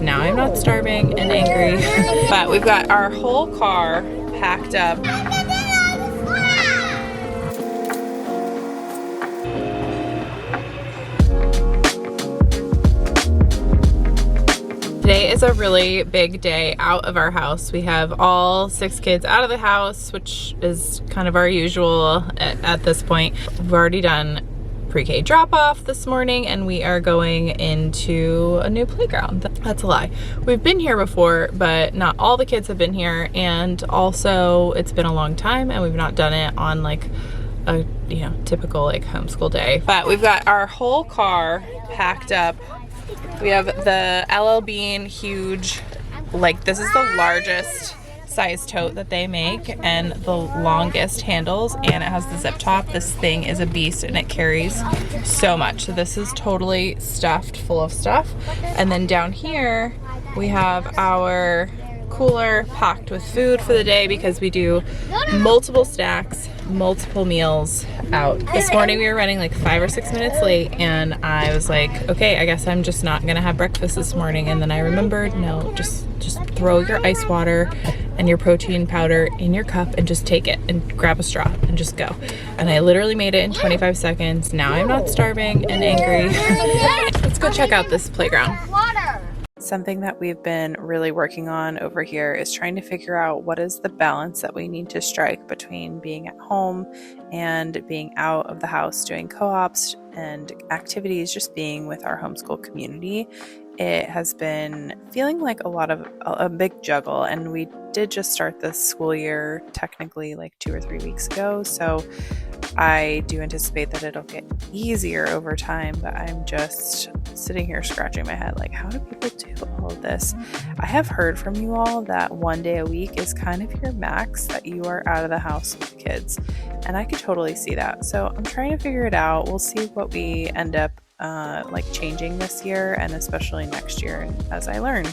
Now I'm not starving and angry, but we've got our whole car packed up. Today is a really big day out of our house. We have all 6 kids out of the house, which is kind of our usual at this point. We've already done pre-K drop-off this morning and we are going into a new playground. That's a lie. We've been here before, but not all the kids have been here, and also it's been a long time and we've not done it on like a typical like homeschool day. But we've got our whole car packed up. We have the LL Bean huge, like this is the largest size tote that they make and the longest handles, and it has the zip top. This thing is a beast and it carries so much. So this is totally stuffed full of stuff. And then down here we have our cooler packed with food for the day because we do multiple snacks, multiple meals out. This morning we were running like 5 or 6 minutes late and I was like, okay, I guess I'm just not gonna have breakfast this morning. And then I remembered, no, just throw your ice water and your protein powder in your cup and just take it and grab a straw and just go. And I literally made it in 25 seconds. Now I'm not starving and angry. Let's go check out this playground. Something that we've been really working on over here is trying to figure out what is the balance that we need to strike between being at home and being out of the house doing co-ops and activities, just being with our homeschool community. It has been feeling like a big juggle, and we did just start this school year technically like 2 or 3 weeks ago, so I do anticipate that it'll get easier over time, but I'm just sitting here scratching my head like, how do people do all of this? I have heard from you all that 1 day a week is kind of your max that you are out of the house with the kids, and I could totally see that. So I'm trying to figure it out. We'll see what we end up like changing this year and especially next year as I learn.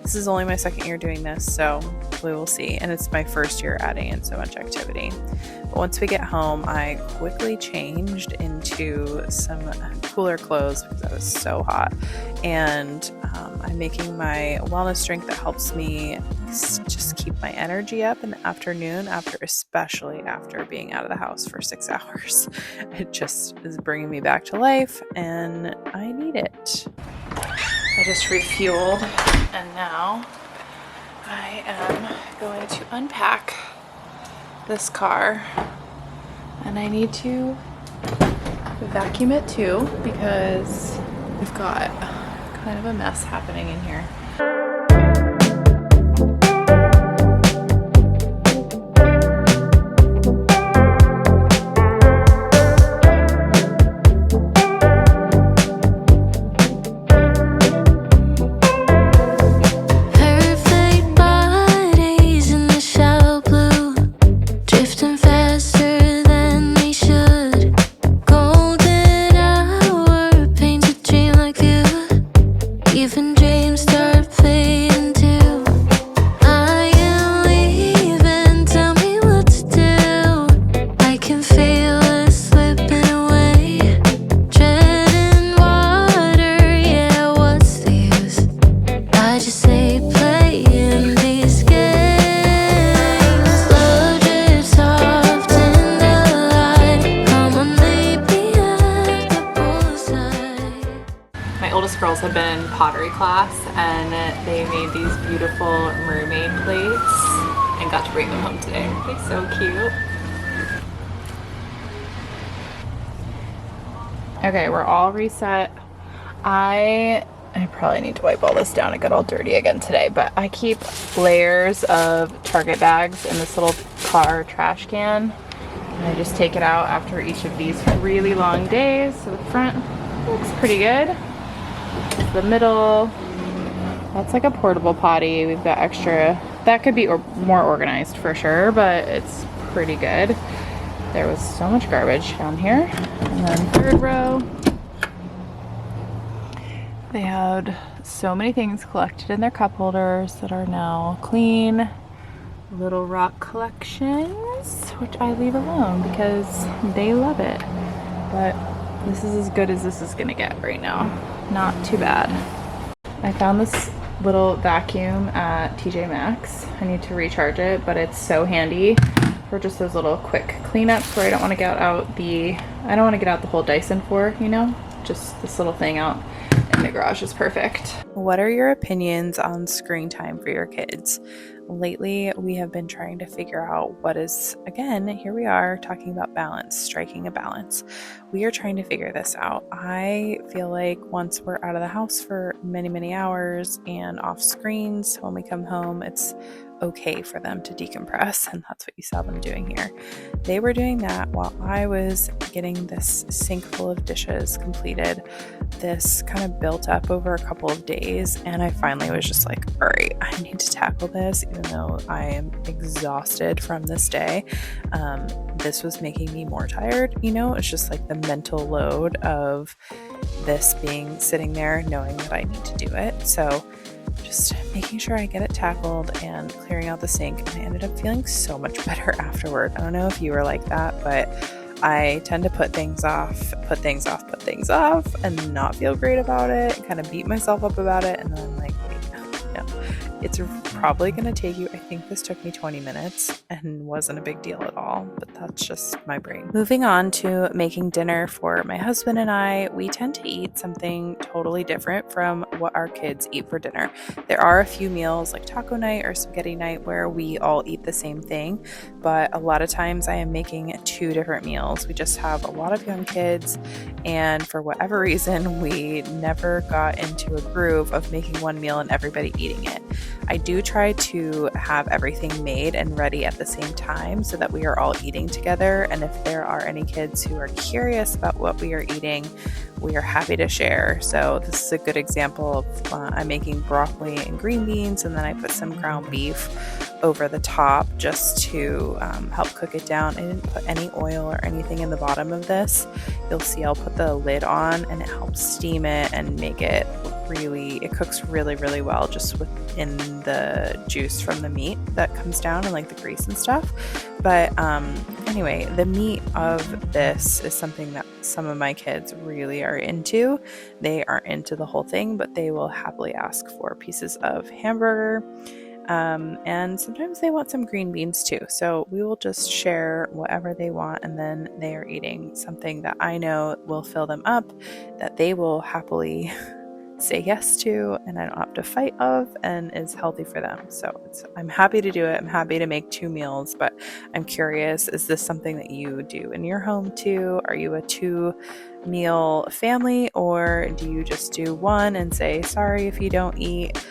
This is only my 2nd year doing this, so we will see, and it's my 1st year adding in so much activity. But once we get home, I quickly changed into some cooler clothes because I was so hot, and I'm making my wellness drink that helps me just keep my energy up in the afternoon, especially after being out of the house for 6 hours. It just is bringing me back to life and I need it. I just refueled and now I am going to unpack this car, and I need to vacuum it too because we've got kind of a mess happening in here. Girls have been in pottery class and they made these beautiful mermaid plates and got to bring them home today. They're so cute. Okay, we're all reset. I probably need to wipe all this down. It got all dirty again today, but I keep layers of Target bags in this little car trash can, and I just take it out after each of these really long days. So the front looks pretty good. The middle, that's like a portable potty. We've got extra, that could be more organized for sure, but it's pretty good. There was so much garbage down here. And then 3rd row, they had so many things collected in their cup holders that are now clean. Little rock collections, which I leave alone because they love it. But this is as good as this is gonna get right now. Not too bad. I found this little vacuum at TJ Maxx. I need to recharge it, but it's so handy for just those little quick cleanups where I don't want to get out the whole Dyson for, just this little thing out in the garage is perfect. What are your opinions on screen time for your kids? Lately, we have been trying to figure out what is, again, here we are talking about balance, striking a balance. We are trying to figure this out. I feel like once we're out of the house for many, many hours and off screens, when we come home, it's okay for them to decompress, and that's what you saw them doing here. They were doing that while I was getting this sink full of dishes completed. This kind of built up over a couple of days, and I finally was just like, all right, I need to tackle this, even though I am exhausted from this day. This was making me more tired, it's just like the mental load of this being sitting there knowing that I need to do it. So just making sure I get it tackled and clearing out the sink, and I ended up feeling so much better afterward. I don't know if you were like that, but I tend to put things off, and not feel great about it, kind of beat myself up about it, and then I'm like, wait, no. It's probably going to take you, I think this took me 20 minutes and wasn't a big deal at all, but that's just my brain. Moving on to making dinner for my husband and I, we tend to eat something totally different from what our kids eat for dinner. There are a few meals like taco night or spaghetti night where we all eat the same thing, but a lot of times I am making 2 different meals. We just have a lot of young kids, and for whatever reason, we never got into a groove of making one meal and everybody eating it. I do try to have everything made and ready at the same time so that we are all eating together. And if there are any kids who are curious about what we are eating, we are happy to share. So this is a good example of I'm making broccoli and green beans, and then I put some ground beef over the top just to help cook it down. I didn't put any oil or anything in the bottom of this. You'll see I'll put the lid on, and it helps steam it and make it it cooks really, really well just within the juice from the meat that comes down and like the grease and stuff. But anyway, the meat of this is something that some of my kids really are into. They aren't into the whole thing, but they will happily ask for pieces of hamburger. And sometimes they want some green beans too. So we will just share whatever they want, and then they are eating something that I know will fill them up, that they will happily say yes to, and I don't have to fight of, and is healthy for them. So I'm happy to do it. I'm happy to make 2 meals, but I'm curious, is this something that you do in your home too? Are you a 2-meal family, or do you just do 1 and say, sorry if you don't eat?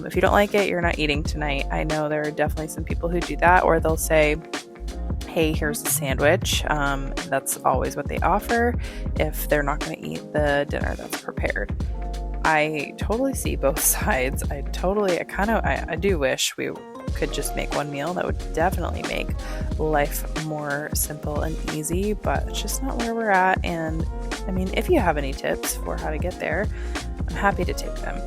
If you don't like it, you're not eating tonight. I know there are definitely some people who do that, or they'll say, hey, here's a sandwich. That's always what they offer if they're not going to eat the dinner that's prepared. I totally see both sides. I do wish we could just make 1 meal. That would definitely make life more simple and easy, but it's just not where we're at. And I mean, if you have any tips for how to get there, I'm happy to take them.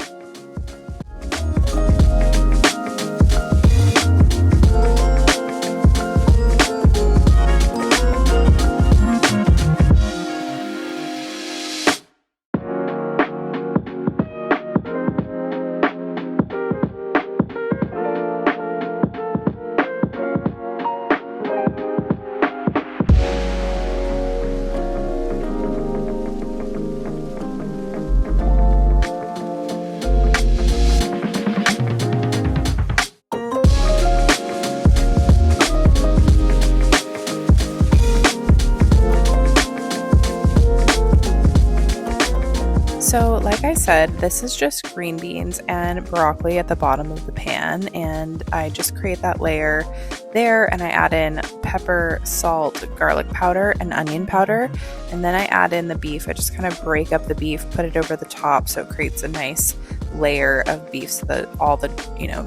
So like I said, this is just green beans and broccoli at the bottom of the pan, and I just create that layer there, and I add in pepper, salt, garlic powder, and onion powder, and then I add in the beef. I just kind of break up the beef, put it over the top so it creates a nice layer of beef so that all the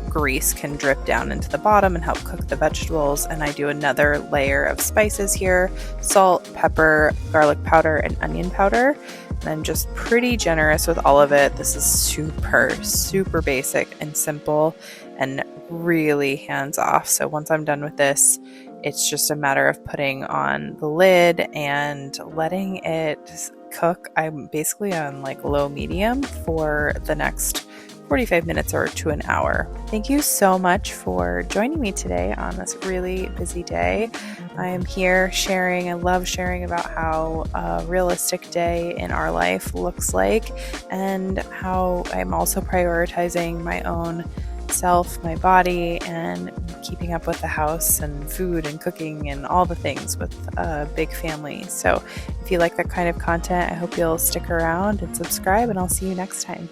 grease can drip down into the bottom and help cook the vegetables. And I do another layer of spices here: salt, pepper, garlic powder, and onion powder. And I'm just pretty generous with all of it. This is super basic and simple and really hands off. So once I'm done with this, it's just a matter of putting on the lid and letting it cook. I'm basically on like low medium for the next 45 minutes or to an hour. Thank you so much for joining me today on this really busy day. I am here sharing, I love sharing about how a realistic day in our life looks like, and how I'm also prioritizing my own self, my body, and keeping up with the house and food and cooking and all the things with a big family. So if you like that kind of content, I hope you'll stick around and subscribe, and I'll see you next time.